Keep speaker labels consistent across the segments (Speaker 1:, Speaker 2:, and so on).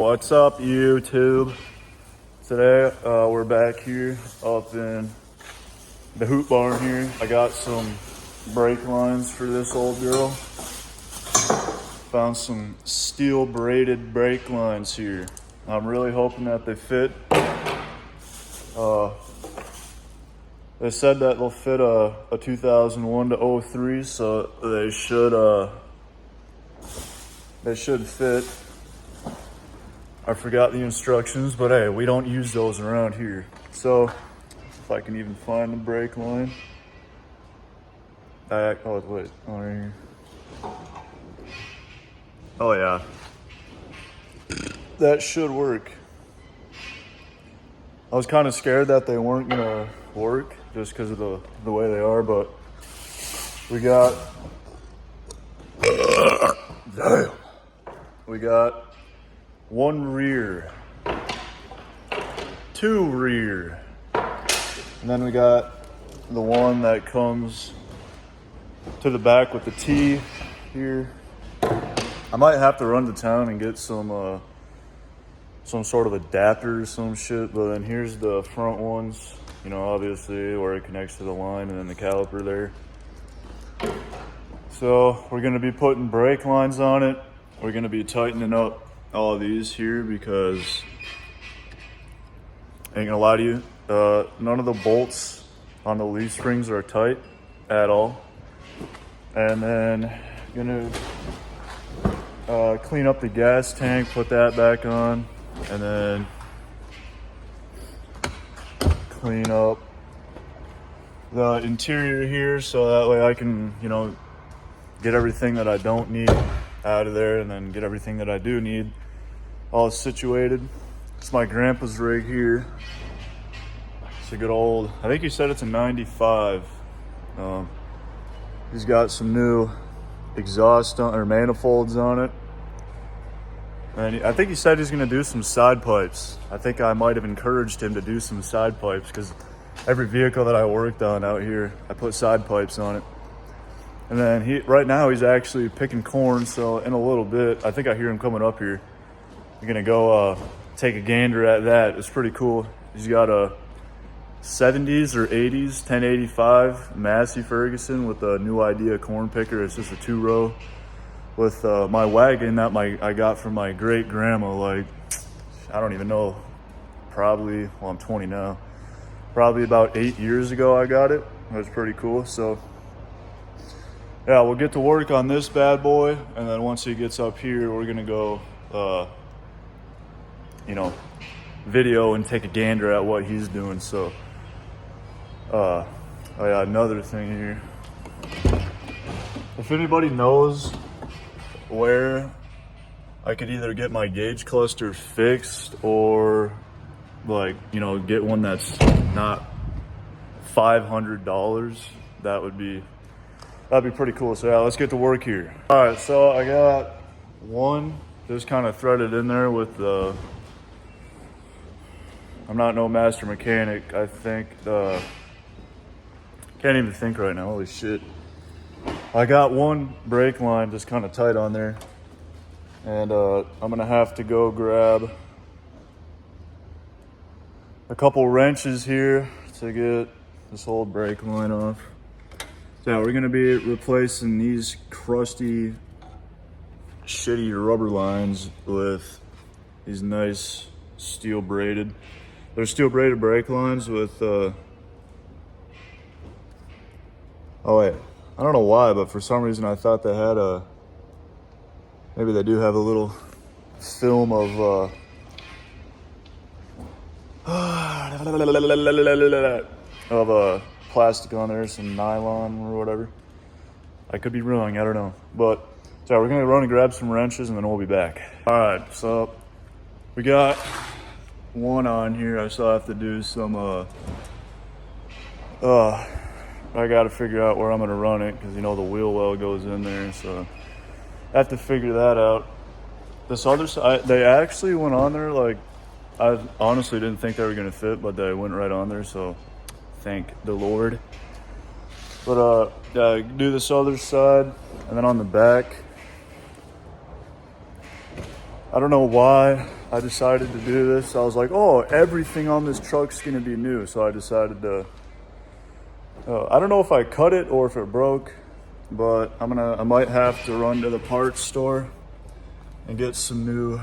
Speaker 1: What's up, YouTube? Today we're back here up in the hoop barn here. I got some brake lines for this old girl. Found some steel braided brake lines here. I'm really hoping that they fit. They said that they'll fit a 2001 to 03, so they should fit. I forgot the instructions, but hey, we don't use those around here. So, if I can even find the brake line. Right here. Oh yeah. That should work. I was kind of scared that they weren't gonna work just because of the way they are, but we got, damn. We got one rear, two rear, and then we got the one that comes to the back with the T here. I might have to run to town and get some sort of adapter or some shit, but then here's the front ones, you know, obviously where it connects to the line, and then the caliper there. So we're gonna be putting brake lines on it. We're gonna be tightening up all of these here because, ain't gonna lie to you, none of the bolts on the leaf springs are tight at all. And then gonna clean up the gas tank, put that back on, and then clean up the interior here so that way I can, you know, get everything that I don't need out of there and then get everything that I do need all situated. It's my grandpa's rig here. It's a good old, I think he said it's a 95. He's got some new exhaust or manifolds on it. And I think he said he's gonna do some side pipes. I think I might have encouraged him to do some side pipes because every vehicle that I worked on out here, I put side pipes on it. And then right now he's actually picking corn, so in a little bit, I think I hear him coming up here. I'm gonna go take a gander at that. It's pretty cool. He's got a 70s or 80s 1085 Massey Ferguson with a New Idea corn picker. It's just a 2-row with my wagon that I got from my great grandma. Like, I don't even know, probably, well, I'm 20 now. Probably about 8 years ago I got it. It was pretty cool. So yeah, we'll get to work on this bad boy, and then once he gets up here, we're gonna go, you know, video and take a gander at what he's doing. So, oh yeah, another thing here. If anybody knows where I could either get my gauge cluster fixed or, like, you know, get one that's not $500, that'd be pretty cool. So yeah, let's get to work here. All right, so I got one just kind of threaded in there with the, I'm not no master mechanic. I think, can't even think right now, holy shit. I got one brake line just kind of tight on there. And I'm gonna have to go grab a couple wrenches here to get this old brake line off. So yeah, we're gonna be replacing these crusty, shitty rubber lines with these nice steel braided. They're steel braided brake lines with, oh wait, I don't know why, but for some reason I thought they had maybe they do have a little film of, plastic on there, some nylon or whatever. I could be wrong, I don't know. But, so we're gonna run and grab some wrenches and then we'll be back. All right, so we got one on here. I still have to do some, I gotta figure out where I'm gonna run it because, you know, the wheel well goes in there, so I have to figure that out. This other side, they actually went on there, like, I honestly didn't think they were gonna fit, but they went right on there, so thank the Lord. But yeah, do this other side, and then on the back, I don't know why I decided to do this. I was like, oh, everything on this truck's gonna be new. So I decided to, I don't know if I cut it or if it broke, but I might have to run to the parts store and get some new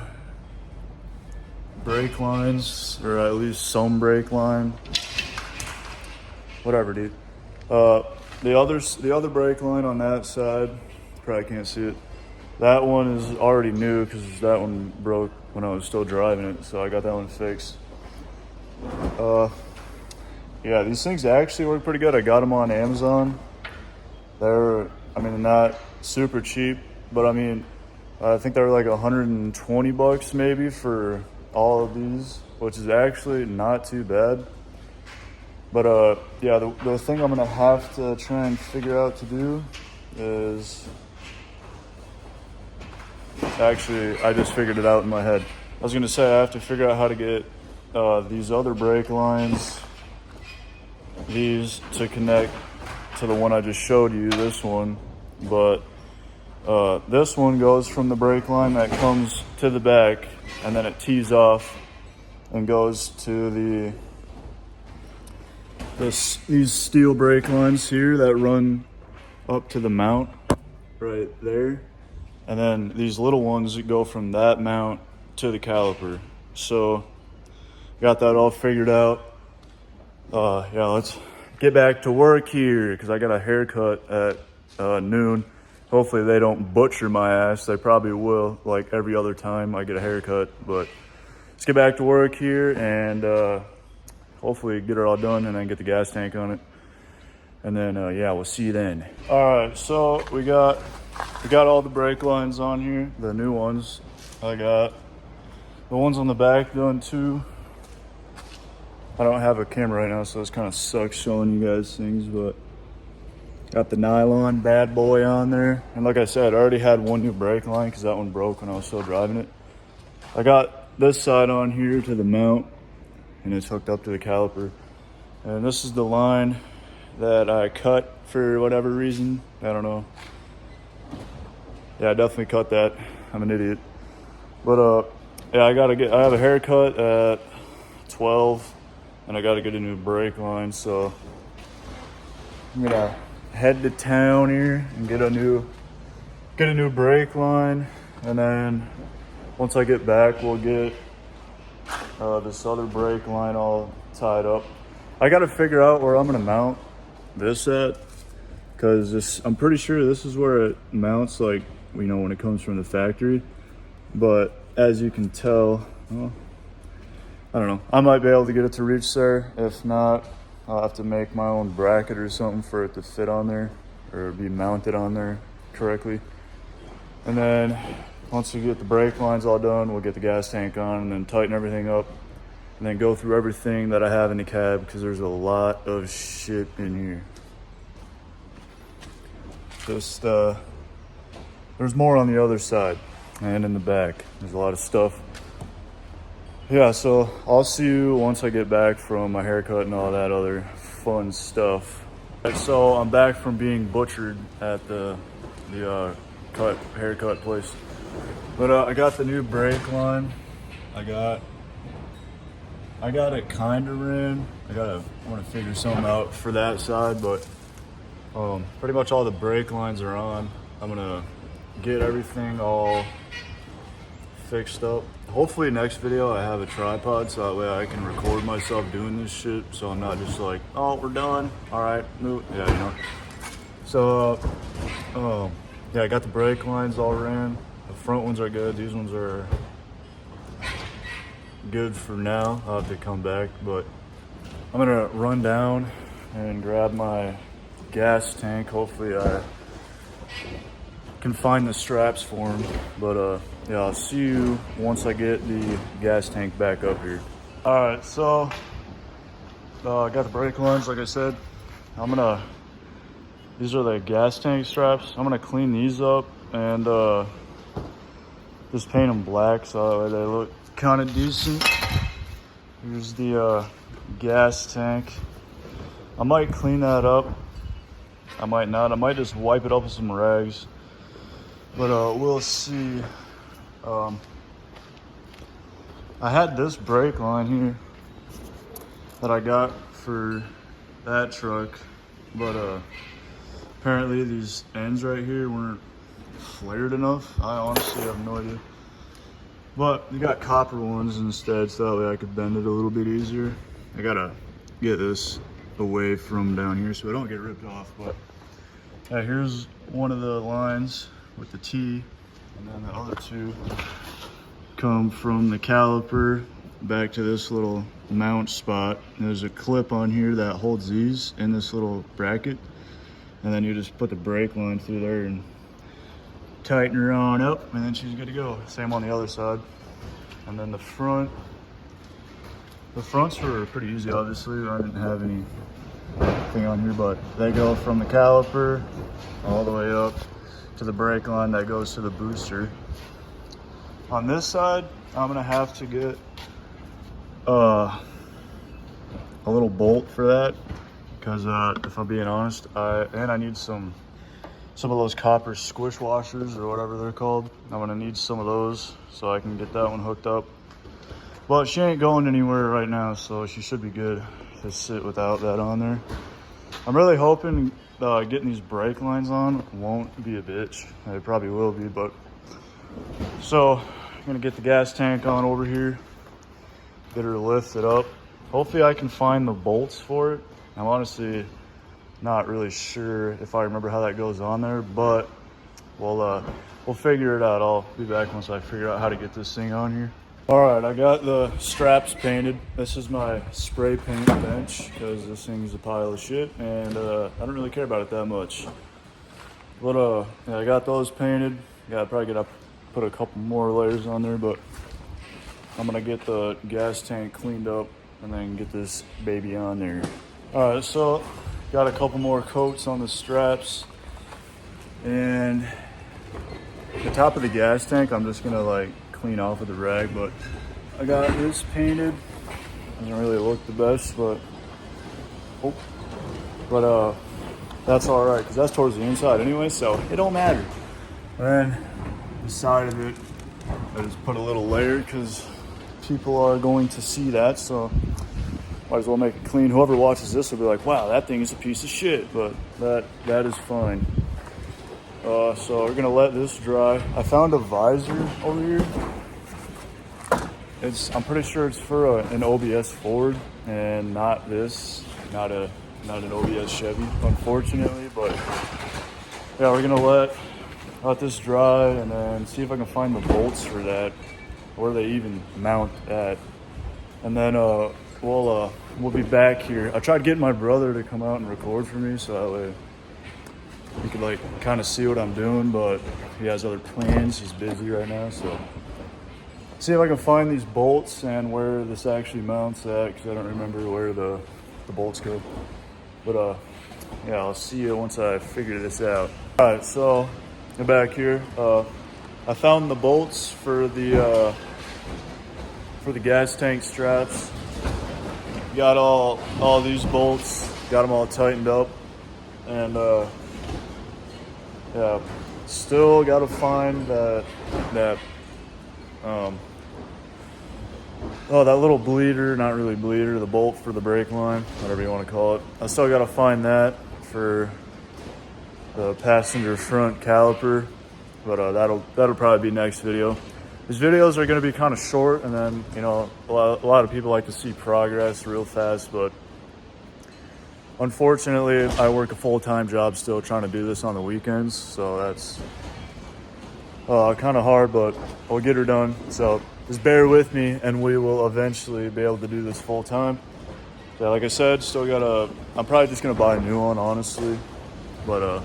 Speaker 1: brake lines, or at least some brake line. Whatever, dude. The other brake line on that side, probably can't see it. That one is already new because that one broke when I was still driving it, so I got that one fixed. Yeah, these things actually work pretty good. I got them on Amazon. They're not super cheap, but I think they were like $120 maybe for all of these, which is actually not too bad. But yeah, the thing I'm gonna have to try and figure out to do is, actually, I just figured it out in my head. I was gonna say I have to figure out how to get these other brake lines, these to connect to the one I just showed you, this one. But this one goes from the brake line that comes to the back, and then it tees off and goes to these steel brake lines here that run up to the mount right there. And then these little ones that go from that mount to the caliper. So got that all figured out. Yeah, let's get back to work here because I got a haircut at noon. Hopefully they don't butcher my ass. They probably will, like every other time I get a haircut. But let's get back to work here and hopefully get it all done and then get the gas tank on it. And then, yeah, we'll see you then. All right, so we got all the brake lines on here, the new ones. I got the ones on the back done too. I don't have a camera right now, so it's kind of sucks showing you guys things, but got the nylon bad boy on there. And like I said, I already had one new brake line because that one broke when I was still driving it. I got this side on here to the mount, and it's hooked up to the caliper. And this is the line that I cut for whatever reason. I don't know. Yeah, I definitely cut that. I'm an idiot. But yeah, I have a haircut at 12, and I gotta get a new brake line. So I'm gonna head to town here and get a new brake line, and then once I get back, we'll get this other brake line all tied up. I gotta figure out where I'm gonna mount this at, because I'm pretty sure this is where it mounts, like, you know, when it comes from the factory. But as you can tell, well, I don't know, I might be able to get it to reach there. If not, I'll have to make my own bracket or something for it to fit on there or be mounted on there correctly. And then once we get the brake lines all done, we'll get the gas tank on and then tighten everything up and then go through everything that I have in the cab, because there's a lot of shit in here. Just there's more on the other side and in the back. There's a lot of stuff. Yeah, so I'll see you once I get back from my haircut and all that other fun stuff. So I'm back from being butchered at the haircut place. But I got the new brake line. I got it kind of ran. I want to figure something out for that side, but pretty much all the brake lines are on. I'm gonna get everything all fixed up. Hopefully next video I have a tripod so that way I can record myself doing this shit, so I'm not just like, oh, we're done, all right, move. Yeah, you know. So yeah, I got the brake lines all ran. The front ones are good. These ones are good for now. I'll have to come back, but I'm gonna run down and grab my gas tank. Hopefully I can find the straps for them. But yeah, I'll see you once I get the gas tank back up here. All right, so I got the brake lines, like I said. These are the gas tank straps. I'm gonna clean these up and just paint them black so that way they look kind of decent. Here's the gas tank. I might clean that up. I might not. I might just wipe it up with some rags. But we'll see. I had this brake line here that I got for that truck, but apparently these ends right here weren't flared enough. I honestly have no idea. But you got copper ones instead, so that way I could bend it a little bit easier. I gotta get this away from down here so I don't get ripped off. But yeah, here's one of the lines with the T, and then the other two come from the caliper back to this little mount spot. There's a clip on here that holds these in this little bracket, and then you just put the brake line through there and tighten her on up, and then she's good to go. Same on the other side. And then the fronts were pretty easy, obviously. I didn't have anything on here, but they go from the caliper all the way up to the brake line that goes to the booster. On this side, I'm gonna have to get a little bolt for that, because if I'm being honest, I need some of those copper squish washers or whatever they're called. I'm gonna need some of those so I can get that one hooked up. But she ain't going anywhere right now, so she should be good to sit without that on there. I'm really hoping getting these brake lines on won't be a bitch. It probably will be, but so I'm gonna get the gas tank on over here, get her lifted up. Hopefully I can find the bolts for it. I'm honestly not really sure if I remember how that goes on there, but we'll figure it out. I'll be back once I figure out how to get this thing on here. All right, I got the straps painted. This is my spray paint bench because this thing's a pile of shit, and I don't really care about it that much. But yeah, I got those painted. Yeah, probably gotta put a couple more layers on there, but I'm gonna get the gas tank cleaned up and then get this baby on there. All right, so got a couple more coats on the straps, and the top of the gas tank I'm just gonna like clean off with a rag, but I got this painted. Doesn't really look the best, but that's all right because that's towards the inside anyway, so it don't matter. And the side of it, I just put a little layer because people are going to see that, so might as well make it clean. Whoever watches this will be like, wow, that thing is a piece of shit, but that is fine. So we're gonna let this dry. I found a visor over here. I'm pretty sure it's for an OBS Ford and not this, not an OBS Chevy, unfortunately. But yeah, we're gonna let this dry and then see if I can find the bolts for that, where they even mount at, and then we'll be back here. I tried getting my brother to come out and record for me so that way he could like kind of see what I'm doing, but he has other plans. He's busy right now, so see if I can find these bolts and where this actually mounts at, because I don't remember where the bolts go. But yeah, I'll see you once I figure this out. All right, so I'm back here. I found the bolts for the gas tank straps. Got all these bolts, got them all tightened up, and yeah, still got to find that little bleeder, not really bleeder, the bolt for the brake line, whatever you want to call it. I still got to find that for the passenger front caliper, but that'll probably be next video. These videos are going to be kind of short, and then, you know, a lot of people like to see progress real fast, but unfortunately, I work a full-time job still trying to do this on the weekends, so that's kind of hard, but we'll get her done. So just bear with me, and we will eventually be able to do this full-time. Yeah, like I said, I'm probably just going to buy a new one, honestly, but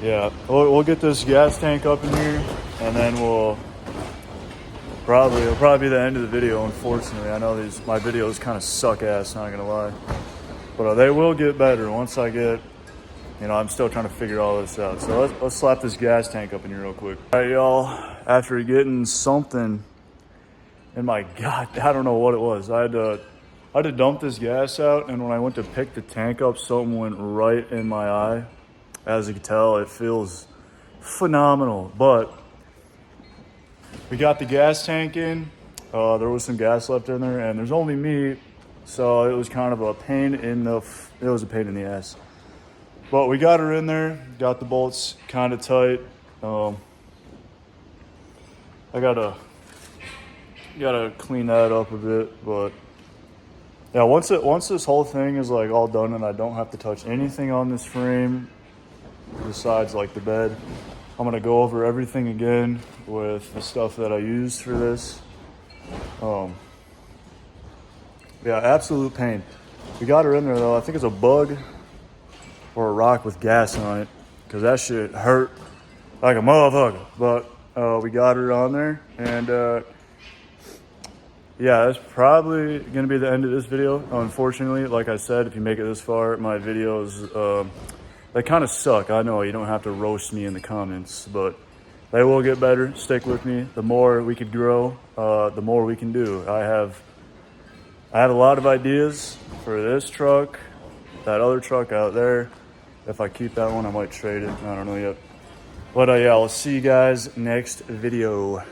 Speaker 1: yeah, we'll get this gas tank up in here, and then it'll probably be the end of the video, unfortunately. I know my videos kind of suck ass, not gonna lie, but they will get better once I get, you know, I'm still trying to figure all this out. So let's slap this gas tank up in here real quick. All right, y'all, after getting something in my gut, I don't know what it was, I had to dump this gas out, and when I went to pick the tank up, something went right in my eye. As you can tell, it feels phenomenal, but we got the gas tank in. There was some gas left in there, and there's only me, so it was kind of a pain in the ass. But we got her in there, got the bolts kind of tight. I gotta clean that up a bit, but yeah, once this whole thing is like all done and I don't have to touch anything on this frame besides like the bed, I'm gonna go over everything again with the stuff that I used for this. Yeah, absolute pain. We got her in there though. I think it's a bug or a rock with gas on it, because that shit hurt like a motherfucker. But we got her on there, and yeah, that's probably gonna be the end of this video. Unfortunately, like I said, if you make it this far, my videos they kind of suck. I know you don't have to roast me in the comments, but they will get better. Stick with me. The more we could grow, the more we can do. I have a lot of ideas for this truck, that other truck out there. If I keep that one, I might trade it. I don't know yet. But yeah, I'll see you guys next video.